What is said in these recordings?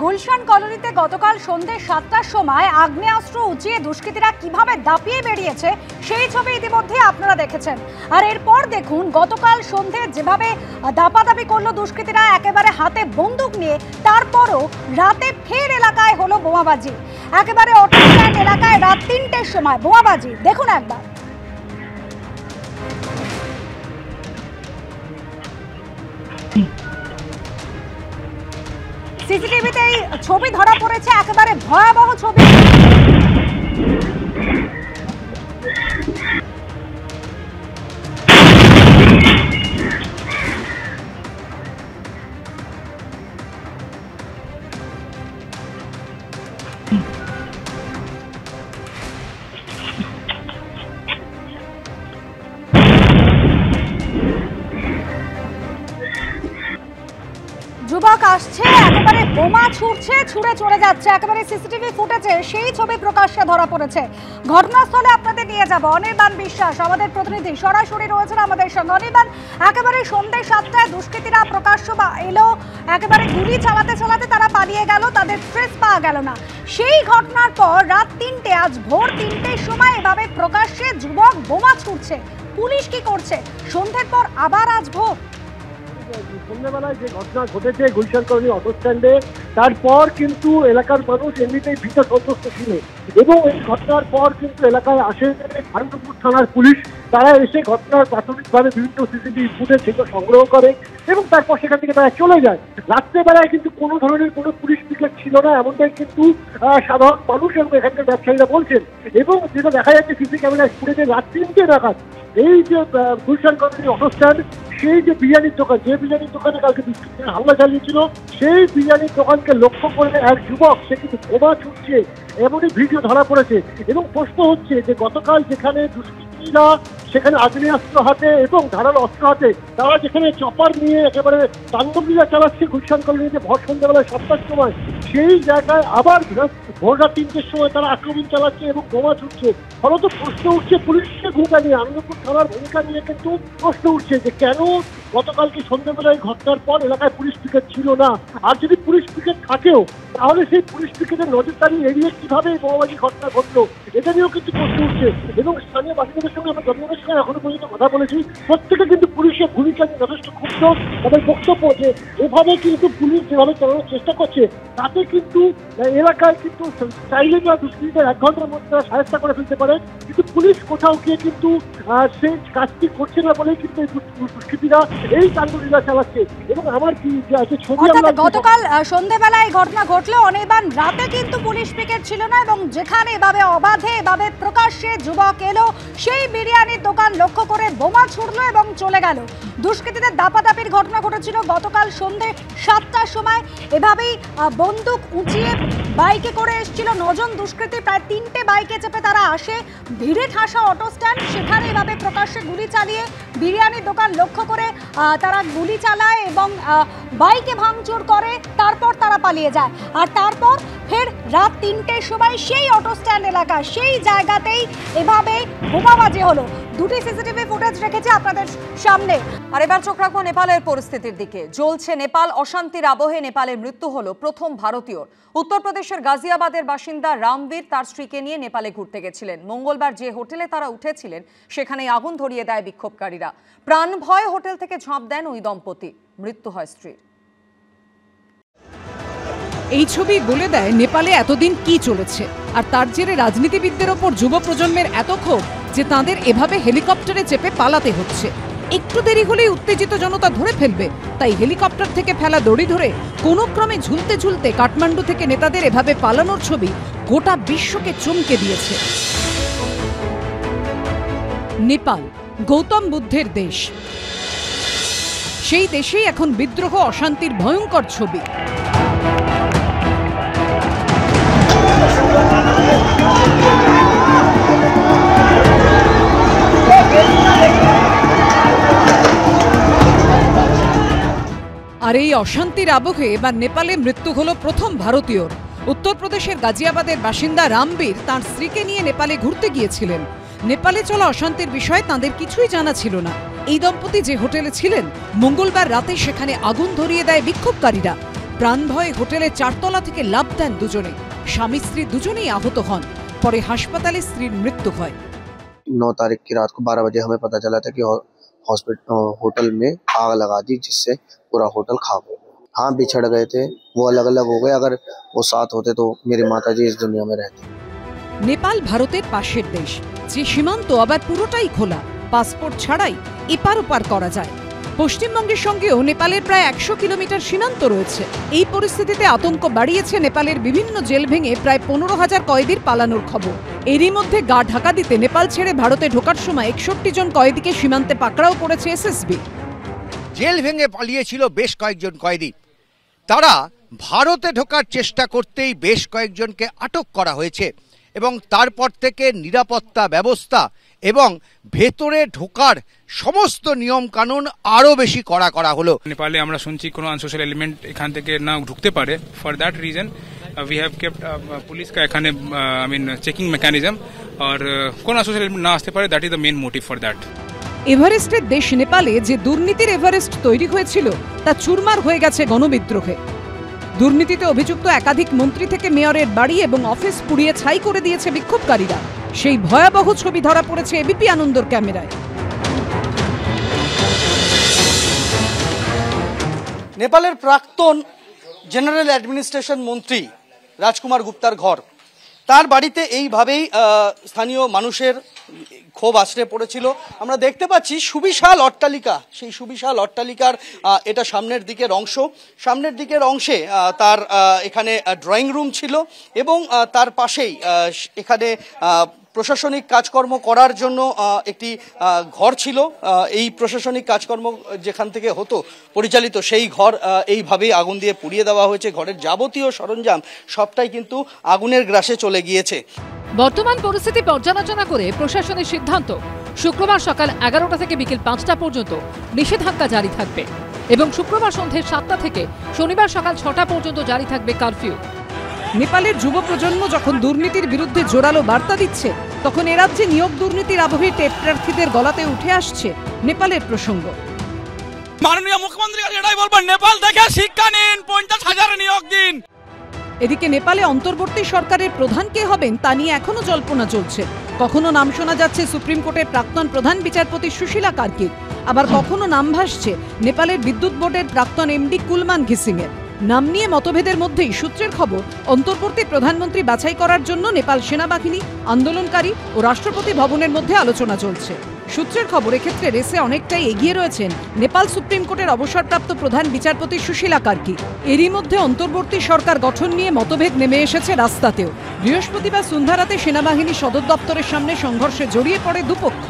গুলশান কলোনিতে গতকাল সন্ধ্যে 7টার সময় আগ্নেয়াস্ত্র উঁচিয়ে দুষ্কৃতীরা কিভাবে দাপিয়ে বেরিয়েছে সেই ছবি ইতিমধ্যে আপনারা দেখেছেন। আর এরপর দেখুন গতকাল সন্ধ্যে যেভাবে দাপাদাপি করলো দুষ্কৃতীরা একেবারে হাতে বন্দুক নিয়ে, তারপরও রাতে ফের এলাকায় হলো বোমাবাজি। একেবারে অটো স্ট্যান্ড এলাকায় রাত 3টের সময় বোমাবাজি দেখুন একবার। সিসিটিভিতে এই ছবি ধরা পড়েছে, একেবারে ভয়াবহ ছবি। যুবক আসছে, একেবারে বোমা ছুটছে, ছুড়ে চলে যাচ্ছে। একেবারে সিসিটিভি ফুটেজে সেই ছবি প্রকাশ্যে ধরা পড়েছে। ঘটনাস্থলে আপনাদের নিয়ে যাব অনির্বাণ বিশ্বাস, আমাদের প্রতিনিধি সরাসরি রয়েছেন আমাদের সঙ্গে। অনির্বাণ, একেবারে সন্ধ্যে 7টায় দুষ্কৃতীরা প্রকাশ্য এলো, একেবারে গুলি চালাতে চালাতে তারা পালিয়ে গেল, তাদের ট্রেস পাওয়া গেল না। সেই ঘটনার পর রাত 3টে, আজ ভোর 3টের সময় এভাবে প্রকাশ্যে যুবক বোমা ছুটছে। পুলিশ কি করছে সন্ধ্যের পর আবার আজ ভোর? সন্ধ্যাবেলায় যে ঘটনা ঘটেছে গুলশান কলোনি অটো স্ট্যান্ডে, তারপর কিন্তু এলাকার মানুষ এমনিতেই ভীত সন্ত্রস্ত ছিল এবং এই ঘটনার পর কিন্তু এলাকায় আসে আনন্দপুর থানার পুলিশ। তারা এসে ঘটনার প্রাথমিকভাবে বিভিন্ন সিসিটিভি ফুটেজ সেগুলো সংগ্রহ করে এবং তারপর সেখান থেকে তারা চলে যায়। রাত্রেবেলায় কিন্তু কোনো ধরনের কোনো পুলিশ পিকেট ছিল না, এমনটাই কিন্তু সাধারণ মানুষ এবং এখানকার ব্যবসায়ীরা বলছেন। এবং যেটা দেখা যাচ্ছে সিসি ক্যামেরায় ফুটেজে রাত 3টে নাগাদ এই যে গুলশান কলোনি অটো স্ট্যান্ড, সেই যে বিরিয়ানির দোকান, যে বিরিয়ানির দোকানে কালকে দুষ্কৃতীরা হামলা চালিয়েছিল, সেই বিরিয়ানির দোকানকে লক্ষ্য করে এক যুবক সে কিন্তু বোমা ছুটছে এমনই ভিডিও ধরা পড়েছে। এবং প্রশ্ন হচ্ছে যে গতকাল যেখানে দুষ্কৃতীরা সেখানে আগ্নেয়াস্ত্র হাতে এবং ধারালো অস্ত্র হাতে তারা যেখানে চপার নিয়ে একেবারে তাণ্ডবলীলা চালাচ্ছে গুলশান কলোনিতে ভর সন্ধ্যাবেলায় 7টার সময়, সেই জায়গায় আবার ভোর রাত 3টের সময় তারা আক্রমণ চালাচ্ছে এবং বোমা ছুটছে। ফলত প্রশ্ন উঠছে পুলিশের ভূমিকা নিয়ে, আনন্দপুর থানার ভূমিকা নিয়ে কিন্তু প্রশ্ন উঠছে যে কেন গতকালকে সন্ধ্যাবেলায় ঘটনার পর এলাকায় পুলিশ পিকেট ছিল না। আর যদি পুলিশ পিকেট থাকেও তাহলে সেই পুলিশ পিকেটের নজরদারি এড়িয়ে কিভাবে বোমাবাজি ঘটনা ঘটলো, এটা নিয়েও কিন্তু প্রশ্ন উঠছে। এবং স্থানীয় বাসিন্দাদের সঙ্গে আমরা জনগণের সঙ্গে এখনো পর্যন্ত কথা বলেছি, প্রত্যেকে কিন্তু পুলিশের ভূমিকা নিয়ে যথেষ্ট ক্ষুব্ধ। তাদের বক্তব্য যে এভাবে কিন্তু পুলিশ যেভাবে চালানোর চেষ্টা করছে তাতে কিন্তু এলাকায় কিন্তু চাইলে বা দুষ্কৃতীদের 1 ঘন্টার মধ্যে তারা সাহায্য করে ফেলতে পারে, কিন্তু পুলিশ কোথাও গিয়ে কিন্তু সেই কাজটি করছে না বলেই কিন্তু এই দুষ্কৃতীরা এই কাণ্ডলীলা চালাচ্ছে। এবং আমার কি ছবি গতকাল সন্ধ্যেবেলায় ঘটনা ঘটলো অনির্বাণ, রাতে কিন্তু পুলিশ পিকেট ছিল না এবং যেখানে এভাবে অবাধে এভাবে প্রকাশ্যে যুবক এলো, সেই বিরিয়ানির দোকান লক্ষ্য করে বোমা ছুড়লো এবং চলে গেল। দুষ্কৃতীদের দাপাদাপির ঘটনা ঘটেছিল গতকাল সন্ধ্যে 7টার সময়। এভাবেই বন্দুক উঁচিয়ে বাইকে করে এসেছিল 9 জন দুষ্কৃতী, প্রায় 3টে বাইকে চেপে তারা আসে ভিড়ে ঠাসা অটো স্ট্যান্ড, সেখানে এভাবে প্রকাশ্যে গুলি চালিয়ে বিরিয়ানির দোকান লক্ষ্য করে তারা গুলি চালায় এবং বাইকে ভাঙচুর করে, তারপর তারা পালিয়ে যায়। আর তারপর ফের রাত 3টের সময় সেই অটো স্ট্যান্ড এলাকা, সেই জায়গাতেই এভাবে বোমাবাজি হলো। দুটি সিসিটিভি ফুটেজ রেখেছে আপনাদের সামনে। আর এবার চোখ রাখবো নেপালের পরিস্থিতির দিকে। জ্বলছে নেপাল, অশান্তির আবহে নেপালের মৃত্যু হলো প্রথম ভারতীয়র। উত্তরপ্রদেশের গাজিয়াবাদের বাসিন্দা রামবীর তার স্ত্রীকে নিয়ে নেপালে ঘুরতে গেছিলেন। মঙ্গলবার যে হোটেলে তারা উঠেছিলেন সেখানে আগুন ধরিয়ে দেয় বিক্ষোভকারীরা। প্রাণ ভয়ে হোটেল থেকে ঝাঁপ দেন ওই দম্পতি, মৃত্যু হয় স্ত্রীর। এই ছবি বলে দেয় নেপালে এতদিন কি চলেছে। আর তার জেরে রাজনীতিবিদদের ওপর যুব প্রজন্মের এত ক্ষোভ যে তাদের এভাবে হেলিকপ্টারে চেপে পালাতে হচ্ছে। একটু দেরি হলেই উত্তেজিত জনতা ধরে ফেলবে, তাই হেলিকপ্টার থেকে ফেলা দড়ি ধরে কোনো ক্রমে ঝুলতে ঝুলতে কাঠমান্ডু থেকে নেতাদের এভাবে পালানোর ছবি গোটা বিশ্বকে চমকে দিয়েছে। নেপাল গৌতম বুদ্ধের দেশ, সেই দেশেই এখন বিদ্রোহ, অশান্তির ভয়ঙ্কর ছবি। আর এই অশান্তির আবহে এবার নেপালে মৃত্যু হলো প্রথম ভারতীয়র। উত্তরপ্রদেশের গাজিয়াবাদের বাসিন্দা রামবীর তাঁর স্ত্রীকে নিয়ে নেপালে ঘুরতে গিয়েছিলেন। নেপালে চলা অশান্তির বিষয়ে তাঁদের কিছুই জানা ছিল না। এই দম্পতি যে হোটেলে ছিলেন, মঙ্গলবার রাতে সেখানে আগুন ধরিয়ে দেয় বিক্ষোভকারীরা। প্রাণ ভয়ে হোটেলের 4 তলা থেকে লাফ দেন দুজনে। স্বামী স্ত্রী দুজনেই আহত হন। পরে হাসপাতালে স্ত্রীর মৃত্যু হয়। 9 तारीख की रात को 12 बजे हमें पता चला था कि होटल में आग लगा दी, जिससे पूरा होटल खाक हो गया। हाँ, बिछड़ गए थे, वो अलग अलग हो गए। अगर वो साथ होते तो मेरी माता जी इस दुनिया में रहती। নেপাল ভারতের পাশের দেশ, যে সীমান্ত আবার পুরোটাই খোলা, পাসপোর্ট ছাড়াই এপার ওপার করা যায়। পশ্চিমবঙ্গের সঙ্গেও নেপালের প্রায় 100 কিলোমিটার সীমান্ত রয়েছে। এই পরিস্থিতিতে আতঙ্ক বাড়িয়েছে নেপালের বিভিন্ন জেল ভেঙে প্রায় 15,000 কয়েদির পালানোর খবর। এরই মধ্যে গা ঢাকা দিতে নেপাল ছেড়ে ভারতে ঢোকার সময় 61 জন কয়েদিকে সীমান্তে পাকড়াও করেছে এসএসবি। জেল ভেঙে পালিয়েছিল বেশ কয়েকজন কয়েদি। তারা ভারতে ঢোকার চেষ্টা করতেই বেশ কয়েকজনকে আটক করা হয়েছে এবং তারপর থেকে নিরাপত্তা ব্যবস্থা এবং ভেতরে ঢোকার সমস্ত নিয়ম কানুন আরো বেশি কড়া করা হলো। নেপালে আমরা শুনছি কোনো আনসোশাল এলিমেন্ট এখান থেকে না ঢুকতে পারে। For that reason we have kept police কা এখানে চেকিং মেকানিজম, আর কোন আনসোশাল এলিমেন্ট না আসতে পারে। That is the main motive for that. এভারেস্টের দেশ নেপালে যে দুর্নীতির এভারেস্ট তৈরি হয়েছিল তা চুরমার হয়ে গেছে গণবিদ্রোহে। দুর্নীতিতে অভিযুক্ত একাধিক মন্ত্রী থেকে মেয়রের বাড়ি এবং অফিস পুড়িয়ে ছাই করে দিয়েছে বিক্ষোভকারীরা। সেই ভয়াবহ ছবি ধরা পড়েছে এবিপি আনন্দর ক্যামেরায়। নেপালের প্রাক্তন জেনারেল অ্যাডমিনিস্ট্রেশন মন্ত্রী রাজকুমার গুপ্তার ঘর, তার বাড়িতে এইভাবেই স্থানীয় মানুষের ক্ষোভ আছড়ে পড়েছিল। আমরা দেখতে পাচ্ছি সুবিশাল অট্টালিকা, সেই সুবিশাল অট্টালিকার এটা সামনের দিকের অংশ। সামনের দিকের অংশে তার এখানে ড্রয়িং রুম ছিল এবং তার পাশেই এখানে প্রশাসনিক কাজকর্ম করার জন্য একটি ঘর ছিল। এই প্রশাসনিক কাজকর্ম যেখান থেকে হতো পরিচালিত, সেই ঘর এইভাবেই আগুন দিয়ে পুড়িয়ে দেওয়া হয়েছে। ঘরের যাবতীয় সরঞ্জাম সবটাই কিন্তু আগুনের গ্রাসে চলে গিয়েছে। বর্তমান পরিস্থিতি পর্যালোচনা করে প্রশাসনের সিদ্ধান্ত, শুক্রবার সকাল 11টা থেকে বিকেল 5টা পর্যন্ত নিষেধাজ্ঞা জারি থাকবে এবং শুক্রবার সন্ধ্যে 7টা থেকে শনিবার সকাল 6টা পর্যন্ত জারি থাকবে কারফিউ। নেপালের যুব প্রজন্ম যখন দুর্নীতির বিরুদ্ধে জোরালো বার্তা দিচ্ছে, তখন এ রাজ্যে নিয়োগ দুর্নীতির আবহে টেট প্রার্থীদের গলাতে উঠে আসছে নেপালের প্রসঙ্গ। মাননীয় মুখ্যমন্ত্রী এটাই বলবেন, নেপাল থেকে শিক্ষা নিন, 50,000 নিয়োগ দিন। এদিকে নেপালে অন্তর্বর্তী সরকারের প্রধান কে হবেন তা নিয়ে এখনো জল্পনা চলছে। কখনো নাম শোনা যাচ্ছে সুপ্রিম কোর্টের প্রাক্তন প্রধান বিচারপতি সুশীলা কার্কির, আবার কখনো নাম ভাসছে নেপালের বিদ্যুৎ বোর্ডের প্রাক্তন এমডি কুলমান ঘিসিং এর। নাম নিয়ে মতভেদের মধ্যেই সূত্রের খবর, অন্তর্বর্তী প্রধানমন্ত্রী বাছাই করার জন্য নেপাল সেনাবাহিনী, আন্দোলনকারী ও রাষ্ট্রপতি ভবনের মধ্যে আলোচনা চলছে। সূত্রের খবর, এক্ষেত্রে রেসে অনেকটাই এগিয়ে রয়েছেন নেপাল সুপ্রিম কোর্টের অবসরপ্রাপ্ত প্রধান বিচারপতি সুশীলা কার্কি। এরই মধ্যে অন্তর্বর্তী সরকার গঠন নিয়ে মতভেদ নেমে এসেছে রাস্তাতেও। বৃহস্পতিবার সন্ধ্যারাতে সেনাবাহিনী সদর দপ্তরের সামনে সংঘর্ষে জড়িয়ে পড়ে দুপক্ষ।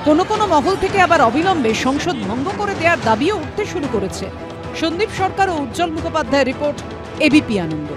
কোনো কোনো মহল থেকে আবার অবিলম্বে সংসদ ভঙ্গ করে দেওয়ার দাবিও উঠতে শুরু করেছে। সন্দীপ সরকার ও উজ্জ্বল মুখোপাধ্যায়ের রিপোর্ট, এবিপি আনন্দ।